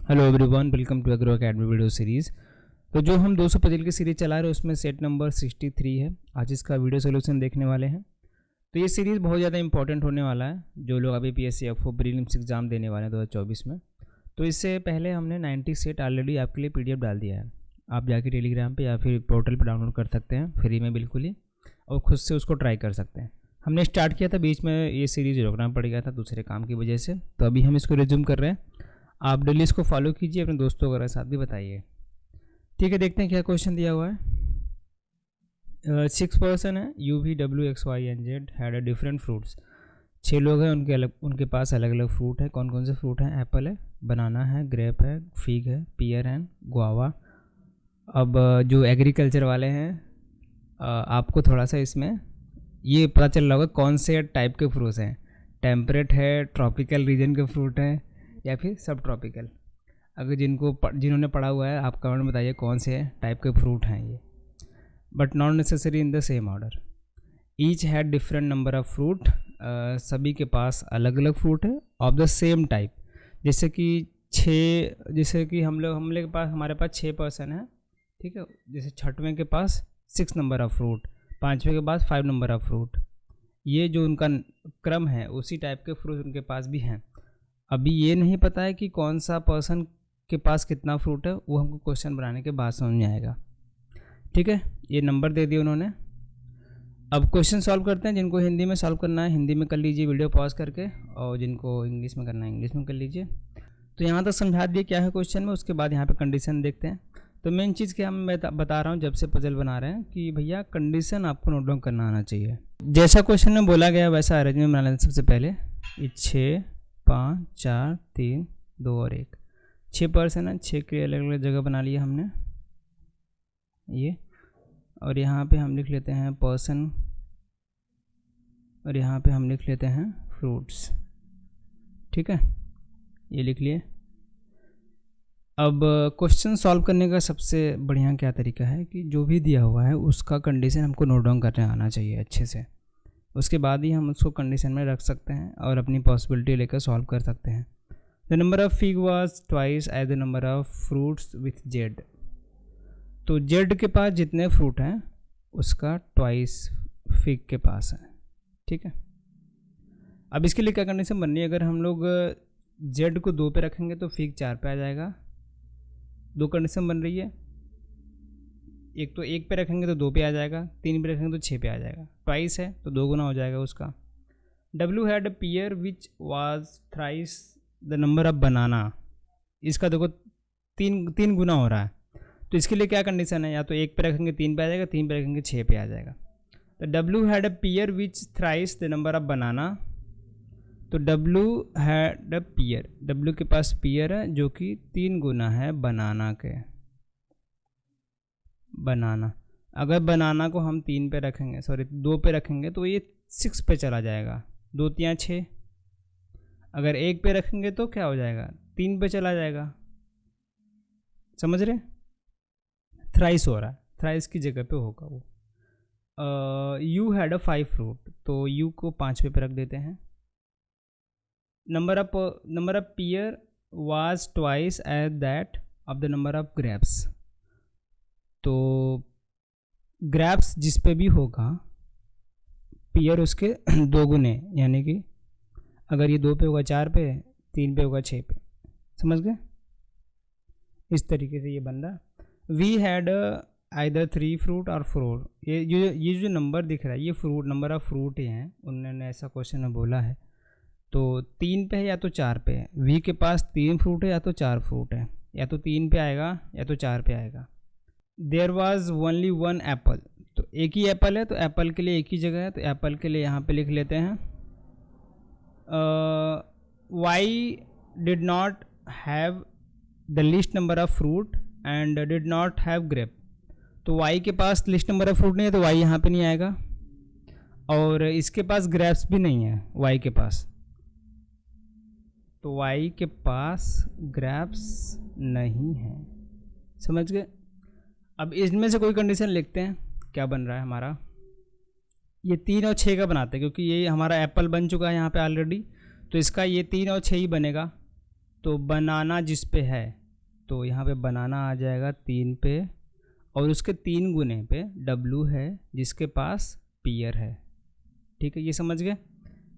Hello everyone, welcome to Agro Academy video series. तो जो हम 200 पजल की सीरीज़ चला रहे हैं उसमें सेट नंबर 63 है। आज इसका वीडियो सोल्यूशन देखने वाले हैं। तो ये सीरीज़ बहुत ज़्यादा इंपॉर्टेंट होने वाला है जो लोग अभी PSC F4 प्रीलिम्स एग्जाम देने वाले हैं 2024 में। तो इससे पहले हमने 90 सेट ऑलरेडी आपके लिए PDF डाल दिया है। आप जाके टेलीग्राम पर या फिर पोर्टल पर डाउनलोड कर सकते हैं फ्री में बिल्कुल ही, और खुद से उसको ट्राई कर सकते हैं। हमने स्टार्ट किया था, बीच में ये सीरीज़ रोकना पड़ गया था दूसरे काम की वजह से, तो अभी हम इसको रिज्यूम कर रहे हैं। आप डेली इसको फॉलो कीजिए, अपने दोस्तों वगैरह साथ भी बताइए। ठीक है, देखते हैं क्या क्वेश्चन दिया हुआ है। 6 पर्सन है, UVWXYNZ had a different fruits. 6 लोग हैं, उनके पास अलग अलग फ्रूट है। कौन कौन से फ्रूट हैं? एप्पल है, बनाना है, ग्रेप है, फिग है, पियर है, गुआवा। अब जो एग्रीकल्चर वाले हैं, आपको थोड़ा सा इसमें ये पता चल रहा होगा कौन से टाइप के फ्रूट्स हैं। टेम्परेट है, ट्रॉपिकल रीजन के फ्रूट हैं या फिर सब ट्रॉपिकल। अगर जिन्होंने पढ़ा हुआ है आप कमेंट में बताइए कौन से टाइप के फ्रूट हैं ये। But not necessary in the same order. Each had different number of fruit. सभी के पास अलग अलग फ्रूट है ऑफ द सेम टाइप। जैसे कि हमारे पास 6 पर्सन है, ठीक है। जैसे छठवें के पास 6 नंबर ऑफ फ्रूट, पाँचवें के पास 5 नंबर ऑफ फ्रूट। ये जो उनका क्रम है उसी टाइप के फ्रूट उनके पास भी हैं। अभी ये नहीं पता है कि कौन सा पर्सन के पास कितना फ्रूट है, वो हमको क्वेश्चन बनाने के बाद समझ में आएगा। ठीक है, ये नंबर दे दिए उन्होंने। अब क्वेश्चन सॉल्व करते हैं। जिनको हिंदी में सॉल्व करना है हिंदी में कर लीजिए वीडियो पॉज करके, और जिनको इंग्लिश में करना है इंग्लिश में कर लीजिए। तो यहाँ तक समझा दिए क्या है क्वेश्चन में, उसके बाद यहाँ पे कंडीशन देखते हैं। तो मेन चीज़ क्या मैं बता रहा हूँ जब से पजल बना रहे हैं कि भैया कंडीशन आपको नोट डाउन करना आना चाहिए। जैसा क्वेश्चन में बोला गया वैसा अरेंजमेंट बना लेते सबसे पहले। ये 6, 5, 4, 3, 2 और 1। 6 पर्सन है, 6 के अलग अलग जगह बना लिया हमने ये। और यहाँ पे हम लिख लेते हैं पर्सन, और यहाँ पे हम लिख लेते हैं फ्रूट्स। ठीक है, ये लिख लिए। अब क्वेश्चन सॉल्व करने का सबसे बढ़िया क्या तरीका है कि जो भी दिया हुआ है उसका कंडीशन हमको नोट डाउन करने आना चाहिए अच्छे से। उसके बाद ही हम उसको कंडीशन में रख सकते हैं और अपनी पॉसिबिलिटी लेकर सॉल्व कर सकते हैं। The number of fig was twice as the number of fruits with Z. तो जेड के पास जितने फ्रूट हैं उसका ट्वाइस फिग के पास है। ठीक है, अब इसके लिए क्या कंडीशन बननी है? अगर हम लोग जेड को 2 पे रखेंगे तो फिग 4 पे आ जाएगा। 2 कंडीशन बन रही है। एक तो 1 पे रखेंगे तो 2 पे आ जाएगा, 3 पे रखेंगे तो 6 पे आ जाएगा। ट्वाइस है तो 2 गुना हो जाएगा उसका। W had a pear which was thrice the number of banana. इसका देखो 3 गुना हो रहा है। तो इसके लिए क्या कंडीशन है? या तो 1 पे रखेंगे 3 पे आ जाएगा, 3 पे रखेंगे 6 पे आ जाएगा। तो W had a pear which thrice the number of banana. तो W had a pear, W के पास पियर है जो कि 3 गुना है बनाना के। बनाना, अगर बनाना को हम 3 पे रखेंगे, 2 पे रखेंगे तो ये 6 पे चला जाएगा। 2 3 6। अगर 1 पे रखेंगे तो क्या हो जाएगा? 3 पे चला जाएगा। समझ रहे? थ्राइस हो रहा है, थ्राइस की जगह पे होगा वो। U हैड अ 5 फ्रूट, तो U को 5वें पे रख देते हैं। Number of pear was twice as that of the number of grapes. तो ग्रेप्स जिस पे भी होगा पियर उसके 2 गुने, यानी कि अगर ये 2 पे होगा 4 पे, 3 पे होगा 6 पे। समझ गए? इस तरीके से ये बन रहा। वी हैड आइदर 3 फ्रूट और 4। ये जो नंबर दिख रहा है ये फ्रूट, नंबर ऑफ फ्रूट ही हैं, उन्होंने ऐसा क्वेश्चन में बोला है। तो 3 पे है या तो 4 पे है। वी के पास 3 फ्रूट है या तो 4 फ्रूट है, या तो 3 पे आएगा या तो 4 पे आएगा। There was only 1 apple. तो एक ही एप्पल है, तो एप्पल के लिए एक ही जगह है, तो एप्पल के लिए यहाँ पे लिख लेते हैं Y did not have the least number of fruit and did not have grape. तो वाई के पास लिस्ट नंबर ऑफ फ्रूट नहीं है तो वाई यहाँ पे नहीं आएगा, और इसके पास ग्रेप्स भी नहीं है वाई के पास, तो वाई के पास ग्रेप्स नहीं है। समझ गए? अब इसमें से कोई कंडीशन लिखते हैं, क्या बन रहा है हमारा। ये 3 और 6 का बनाते हैं क्योंकि ये हमारा एप्पल बन चुका है यहाँ पे ऑलरेडी, तो इसका ये 3 और 6 ही बनेगा। तो बनाना जिस पे है तो यहाँ पे बनाना आ जाएगा 3 पे, और उसके 3 गुने पे W है जिसके पास पियर है। ठीक है, ये समझ गए,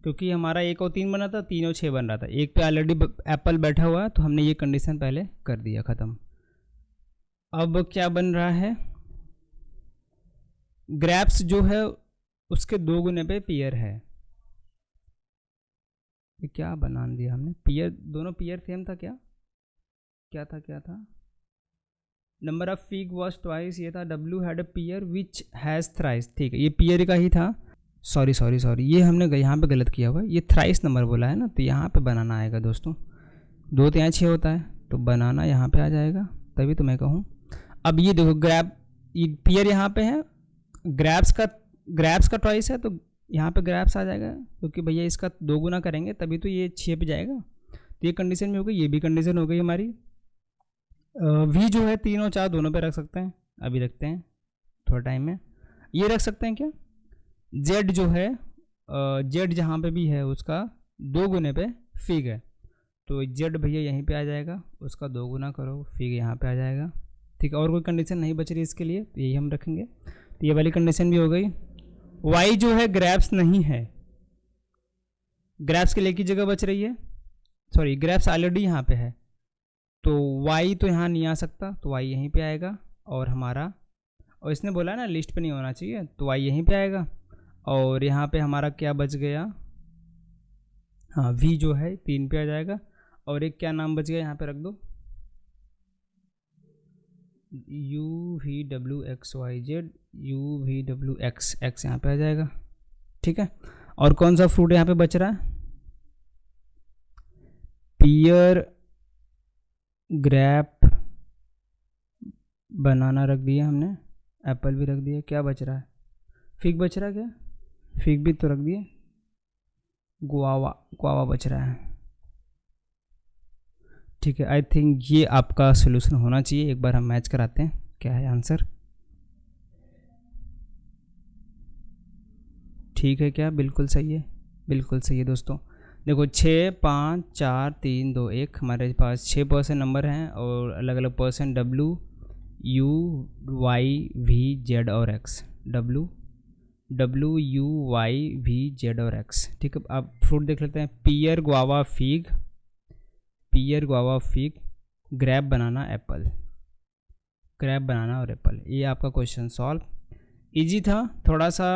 क्योंकि हमारा 1 और 3 बना था, 3 और 6 बन रहा था। एक पे ऑलरेडी एप्पल बैठा हुआ है तो हमने ये कंडीशन पहले कर दिया, ख़त्म। अब क्या बन रहा है, ग्रेप्स जो है उसके 2 गुने पे पियर है। ये क्या बना दिया हमने, पियर, दोनों पियर सेम था क्या, क्या था number of fig was twice, ये था W had a pear which has thrice. ठीक है, ये पियर का ही था, सॉरी ये हमने यहाँ पे गलत किया हुआ है, ये थ्राइस नंबर बोला है ना, तो यहाँ पे बनाना आएगा दोस्तों। 2 तो यहाँ 6 होता है तो बनाना यहाँ पे आ जाएगा, तभी तो मैं कहूँ। अब ये देखो ग्रैप, ये पियर यहाँ पे है, ग्रैप्स का ट्वाइस है तो यहाँ पे ग्रैप्स आ जाएगा, क्योंकि भैया इसका 2 गुना करेंगे तभी तो ये 6 पे जाएगा। तो ये कंडीशन में हो गई, ये भी कंडीशन हो गई हमारी। V जो है 3 और 4 दोनों पे रख सकते हैं, अभी रखते हैं थोड़ा टाइम में। ये रख सकते हैं क्या, Z जो है, Z जहाँ पे भी है उसका 2 गुने पे फिग है, तो Z भैया यहीं पे आ जाएगा, उसका 2 गुना करो, फिग यहाँ पे आ जाएगा। ठीक है, और कोई कंडीशन नहीं बच रही इसके लिए, तो यही हम रखेंगे। तो ये वाली कंडीशन भी हो गई। Y जो है ग्रैप्स नहीं है, ग्रैप्स के लिए की जगह बच रही है, सॉरी ग्रैप्स ऑलरेडी यहाँ पे है, तो Y तो यहाँ नहीं आ सकता, तो Y यहीं पे आएगा। और हमारा, और इसने बोला ना लिस्ट पे नहीं होना चाहिए, तो Y यहीं पे आएगा। और यहाँ पे हमारा क्या बच गया, हाँ V जो है 3 पे आ जाएगा। और एक क्या नाम बच गया, यहाँ पे रख दो, UVWXYZ, UVWX, X यहाँ पे आ जाएगा। ठीक है, और कौन सा फ्रूट यहाँ पे बच रहा है, पियर, ग्रेप, बनाना रख दिया हमने, एप्पल भी रख दिया, क्या बच रहा है, फिग बच रहा है क्या, फिग भी तो रख दिए, गुआवा बच रहा है। ठीक है, आई थिंक ये आपका सोल्यूशन होना चाहिए। एक बार हम मैच कराते हैं क्या है आंसर, ठीक है क्या, बिल्कुल सही है, बिल्कुल सही है दोस्तों। देखो 6, 5, 4, 3, 2, 1 हमारे पास 6% नंबर हैं, और अलग अलग person W, U, Y, V, Z और X, W, U, Y, V, Z और X। ठीक है, अब फ्रूट देख लेते हैं, पियर, गुआवा, फिग, पियर, गुआवा, फिग, ग्रेप, बनाना, एप्पल, ग्रेप, बनाना और एप्पल। ये आपका क्वेश्चन सॉल्व। इजी था थोड़ा सा,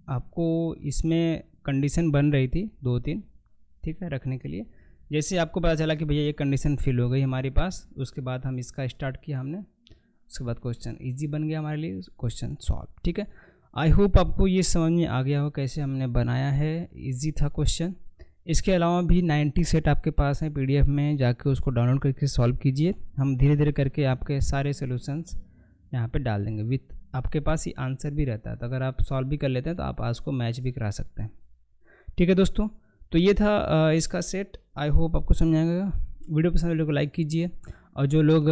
आपको इसमें कंडीशन बन रही थी 2-3, ठीक है, रखने के लिए। जैसे आपको पता चला कि भैया ये कंडीशन फिल हो गई हमारे पास, उसके बाद हम इसका स्टार्ट किया हमने, उसके बाद क्वेश्चन इजी बन गया हमारे लिए, क्वेश्चन सॉल्व। ठीक है, आई होप आपको ये समझ में आ गया हो कैसे हमने बनाया है, इजी था क्वेश्चन। इसके अलावा भी 90 सेट आपके पास हैं PDF में, जाके उसको डाउनलोड करके सॉल्व कीजिए। हम धीरे धीरे करके आपके सारे सोल्यूशंस यहाँ पे डाल देंगे, विथ आपके पास ही आंसर भी रहता है, तो अगर आप सॉल्व भी कर लेते हैं तो आप आज को मैच भी करा सकते हैं। ठीक है दोस्तों, तो ये था इसका सेट। आई होप आपको समझ आएगा। वीडियो पसंद वीडियो को लाइक कीजिए, और जो लोग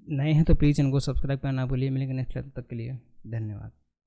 नए हैं तो प्लीज़ इनको सब्सक्राइब करना ना भूलिए। मिलेंगे नेक्स्ट तक के लिए, धन्यवाद।